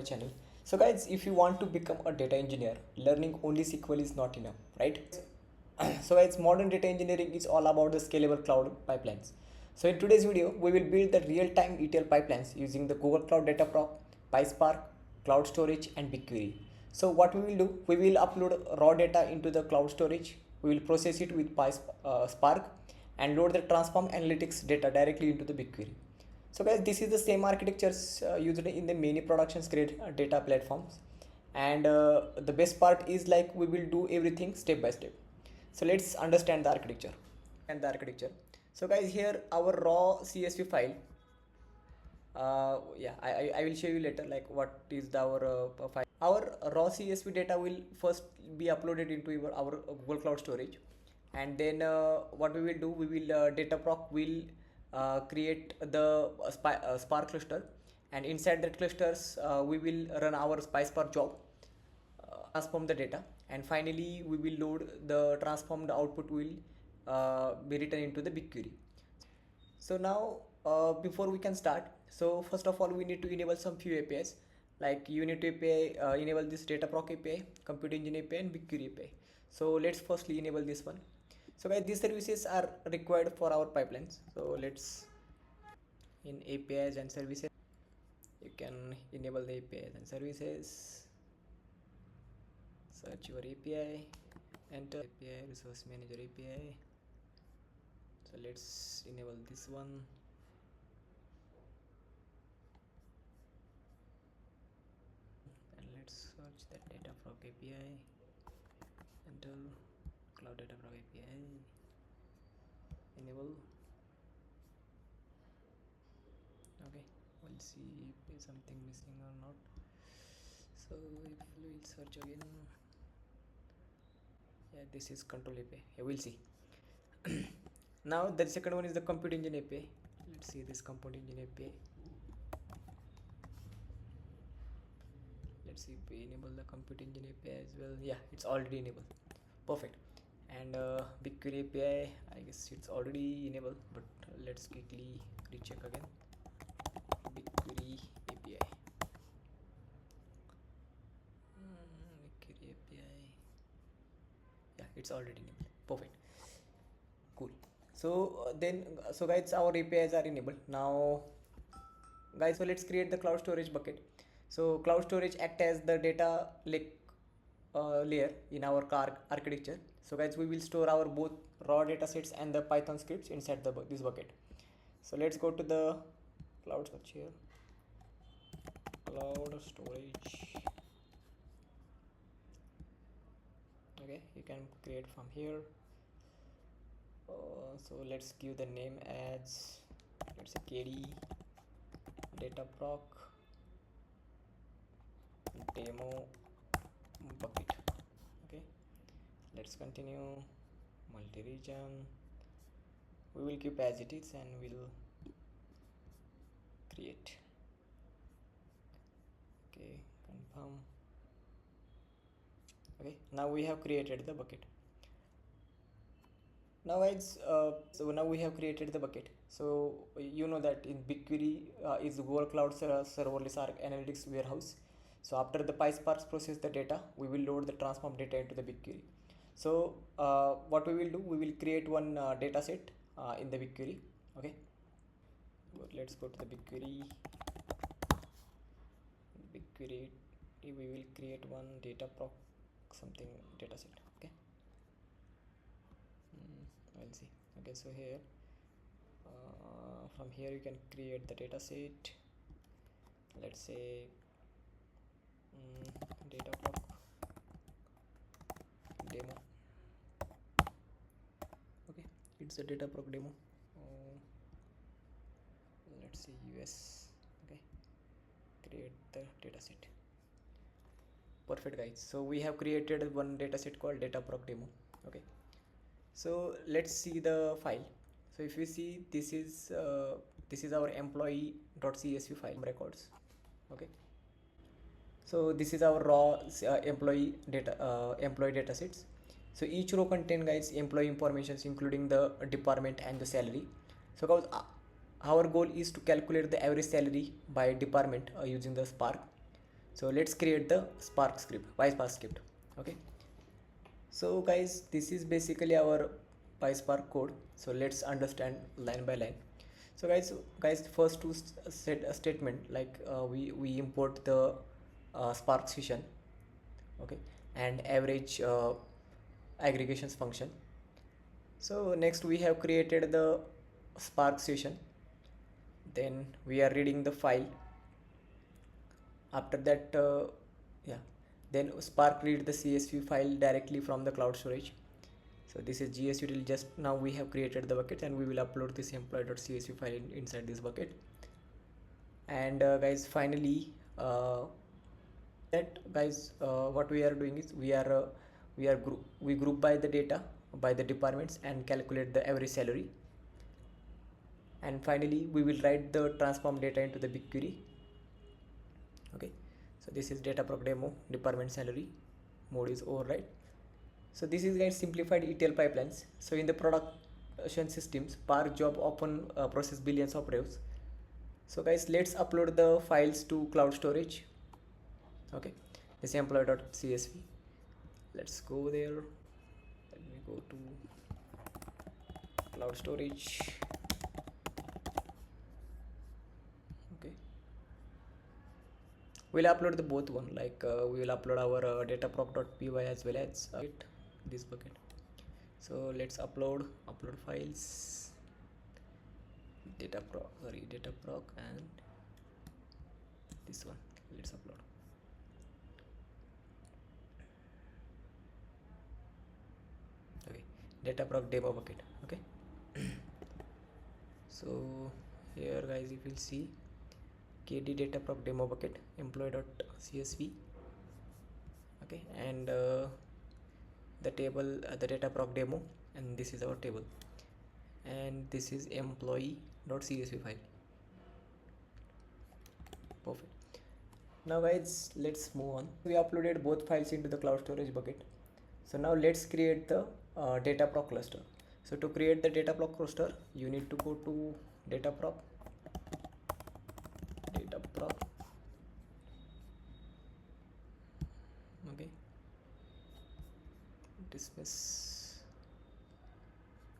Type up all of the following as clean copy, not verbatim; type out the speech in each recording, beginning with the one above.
Channel. So guys, if you want to become a data engineer, learning only SQL is not enough, right? So guys, modern data engineering is all about the scalable cloud pipelines. So in today's video, we will build the real-time ETL pipelines using the Google Cloud Dataproc, PySpark, Cloud Storage and BigQuery. So what we will do, we will upload raw data into the cloud storage. We will process it with PySpark and load the transform analytics data directly into the BigQuery. So guys, this is the same architectures used in the many productions grade data platforms, and the best part is like we will do everything step by step. So let's understand the architecture So guys, here our raw CSV file. Yeah, I will show you later like what is our file. Our raw CSV data will first be uploaded into our Google Cloud storage, and then what we will do, we will Dataproc will create the Spark cluster, and inside that clusters we will run our PySpark job, transform the data, and finally we will load the transformed output will be written into the BigQuery. So now before we can start, so first of all we need to enable some few APIs, like you need to enable this Dataproc API, Compute Engine API and BigQuery API. So let's firstly enable this one. So guys, these services are required for our pipelines. So let's in APIs and services, you can enable the APIs and services, search your API, enter API, resource manager API. So let's enable this one. And let's search that Dataproc API, enter Cloud Dataproc API, enable. Okay, we'll see if something missing or not. So if we will search again, yeah, this is control API. Yeah, we'll see. Now the second one is the Compute Engine API. Let's see this Compute Engine API. Let's see if we enable the Compute Engine API as well. Yeah, it's already enabled. Perfect. And BigQuery API, I guess it's already enabled, but let's quickly recheck again. BigQuery API. BigQuery API. Yeah, it's already enabled. Perfect. Cool. So so guys, our APIs are enabled now. Guys, so let's create the cloud storage bucket. So cloud storage act as the data lake layer in our architecture. So guys, we will store our both raw data sets and the Python scripts inside this bucket. So let's go to the cloud search here, cloud storage. Okay, you can create from here. So let's give the name as, let's say, KD Dataproc demo bucket. Okay, let's continue. Multi-region, we will keep as it is and we'll create. Okay, confirm. Okay, now we have created the bucket. Now guys, so now we have created the bucket. So you know that in BigQuery is Google Cloud serverless analytics warehouse. So after the PySpark process the data, we will load the transform data into the BigQuery. So what we will do, we will create one data set in the BigQuery. Okay, let's go to the BigQuery. We will create one Dataproc something data set. Okay, I'll see. Okay, so here from here you can create the data set. Let's say Dataproc demo. Okay, it's a Dataproc demo. Let's say US. Okay, create the data set. Perfect guys, so we have created one data set called Dataproc demo. Okay, so let's see the file. So if you see, this is our employee.csv file records. Okay, so this is our raw employee data sets. So each row contain guys employee informations including the department and the salary. So guys, our goal is to calculate the average salary by department using the Spark. So let's create the Spark script, PySpark script. Okay, so guys, this is basically our PySpark code. So let's understand line by line. So guys, first to set a statement like we import the Spark session, okay, and average aggregations function. So next we have created the Spark session. Then we are reading the file. After that, yeah, then Spark read the CSV file directly from the cloud storage. So this is GS util. Just now we have created the bucket and we will upload this employee.csv file inside this bucket. And guys, finally, what we are doing is we group by the data by the departments and calculate the average salary. And finally, we will write the transform data into the BigQuery. Okay, so this is Dataproc demo, department salary, mode is override. So this is guys simplified ETL pipelines. So in the production systems, Spark job often process billions of rows. So guys, let's upload the files to cloud storage. Okay, this employee.csv. Let's go there. Let me go to cloud storage. Okay, we'll upload the both one, like we will upload our dataproc.py as well as this bucket. So let's upload files, dataproc and this one. Let's upload. Okay, Dataproc demo bucket. Okay. So here guys, if you'll see KD Dataproc demo bucket employee.csv. Okay, and the table, the Dataproc demo, and this is our table, and this is employee.csv file. Perfect. Now guys, let's move on. We uploaded both files into the cloud storage bucket. So now let's create the Dataproc cluster. So to create the Dataproc cluster, you need to go to Dataproc, okay, dismiss.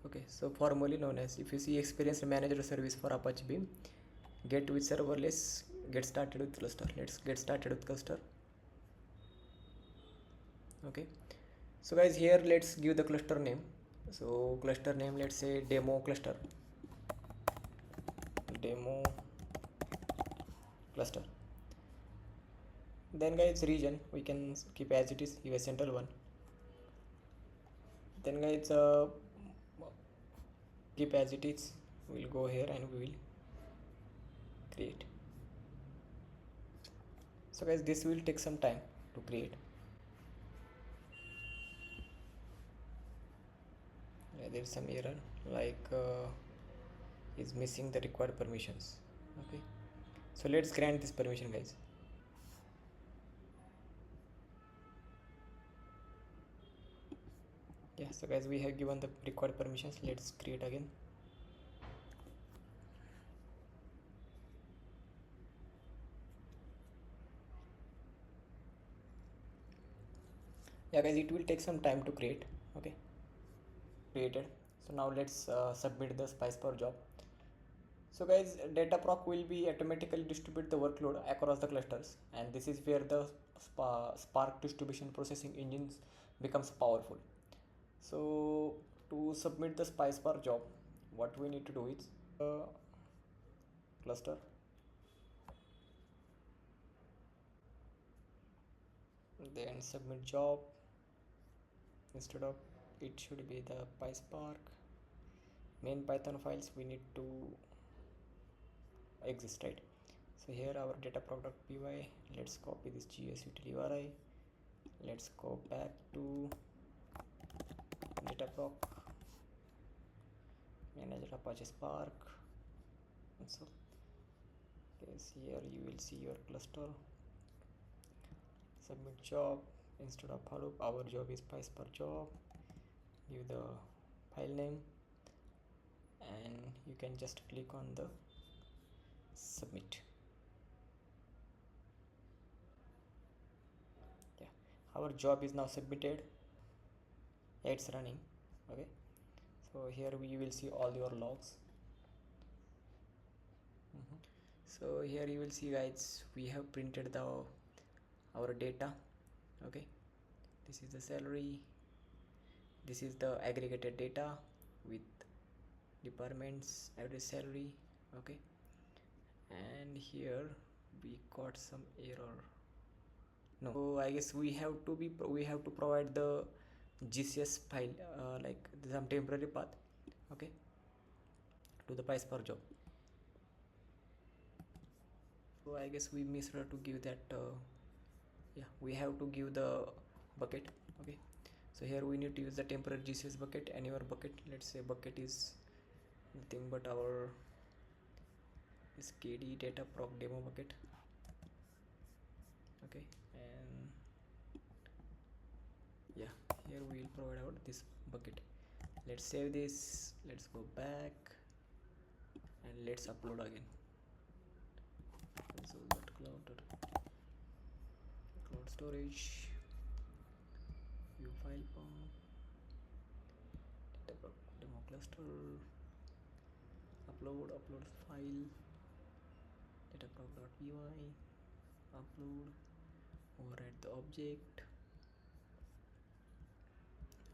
Okay, so formally known as, if you see experience manager service for Apache Beam, get with serverless, get started with cluster. Let's get started with cluster. Okay, so guys, here let's give the cluster name. So cluster name, let's say demo cluster, demo cluster. Then guys, region we can keep as it is, US Central 1. Then guys, keep as it is, we'll go here and we will create. So guys, this will take some time to create. Yeah, there's some error, like is missing the required permissions. Okay, so let's grant this permission, guys. Yeah, so guys, we have given the required permissions. Let's create again. Yeah guys, it will take some time to create. Okay, created. So now let's submit the PySpark job. So guys, Dataproc will be automatically distribute the workload across the clusters, and this is where the Spark distribution processing engines becomes powerful. So to submit the PySpark job, what we need to do is cluster, then submit job. Instead of it should be the PySpark main Python files we need to exist, right? So here our dataproc.py, let's copy this GS util URI, let's go back to Dataproc, manage Apache Spark. So yes, here you will see your cluster, submit job. Instead of Hadoop, our job is PySpark job. Give the file name and you can just click on the submit. our job is now submitted. Yeah, it's running. Okay, so here we will see all your logs. So here you will see, guys, we have printed our data. Okay, this is the salary, this is the aggregated data with departments, average salary. Okay, and here we got some error. No, so I guess we have to provide the GCS file, like some temporary path, okay, to the PySpark job. So I guess we missed to give that. Yeah, we have to give the bucket. Okay, so here we need to use the temporary GCS bucket, and your bucket, let's say bucket is nothing but our is KD Dataproc demo bucket. Okay, and yeah, here we will provide out this bucket. Let's save this, let's go back and let's upload again. So that cloud storage, view file form, Dataproc demo cluster, upload file, dataproc.py, upload, override the object.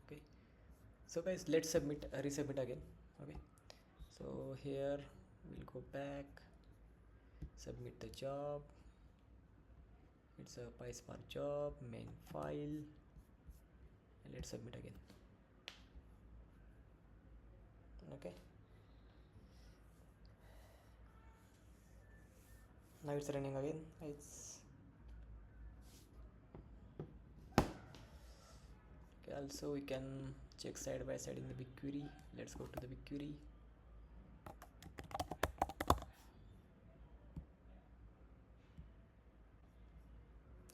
Okay, so guys, let's resubmit again. Okay, so here we'll go back, submit the job. It's a PySpark job, main file, and let's submit again. Okay, now it's running again. It's okay. Also we can check side by side in the BigQuery. Let's go to the BigQuery.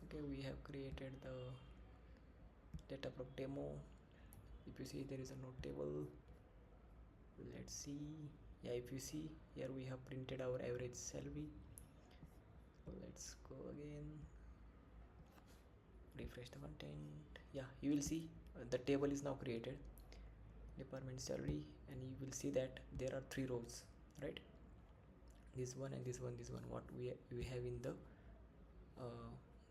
Okay, we have created the Dataproc demo. If you see, there is a node table. Let's see. Yeah, if you see here, we have printed our average salary. So let's go again, refresh the content. Yeah, you will see the table is now created, department salary, and you will see that there are 3 rows, right? This one and this one, what we have in the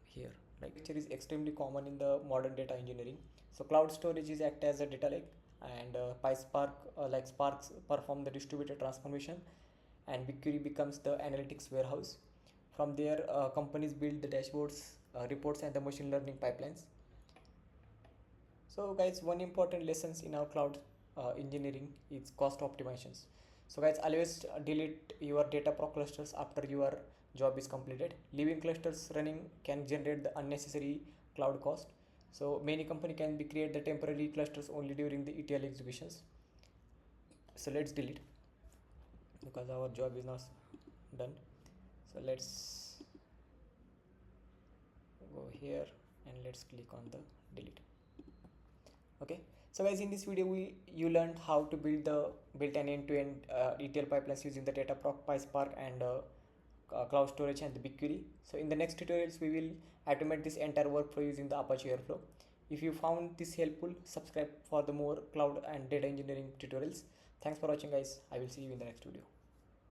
here. Like, picture is extremely common in the modern data engineering. So cloud storage is act as a data lake, and PySpark, like Sparks, perform the distributed transformation, and BigQuery becomes the analytics warehouse. From there, companies build the dashboards, reports, and the machine learning pipelines. So guys, one important lessons in our cloud engineering is cost optimizations. So guys, always delete your Dataproc clusters after your job is completed. Leaving clusters running can generate the unnecessary cloud cost. So many company can be create the temporary clusters only during the ETL executions. So let's delete, because our job is not done. So let's go here and let's click on the delete. Okay, so guys, in this video you learned how to build an end-to-end ETL pipelines using the Dataproc PySpark and cloud storage and the BigQuery. So in the next tutorials we will automate this entire workflow using the Apache Airflow. If you found this helpful, subscribe for the more cloud and data engineering tutorials. Thanks for watching, guys. I will see you in the next video.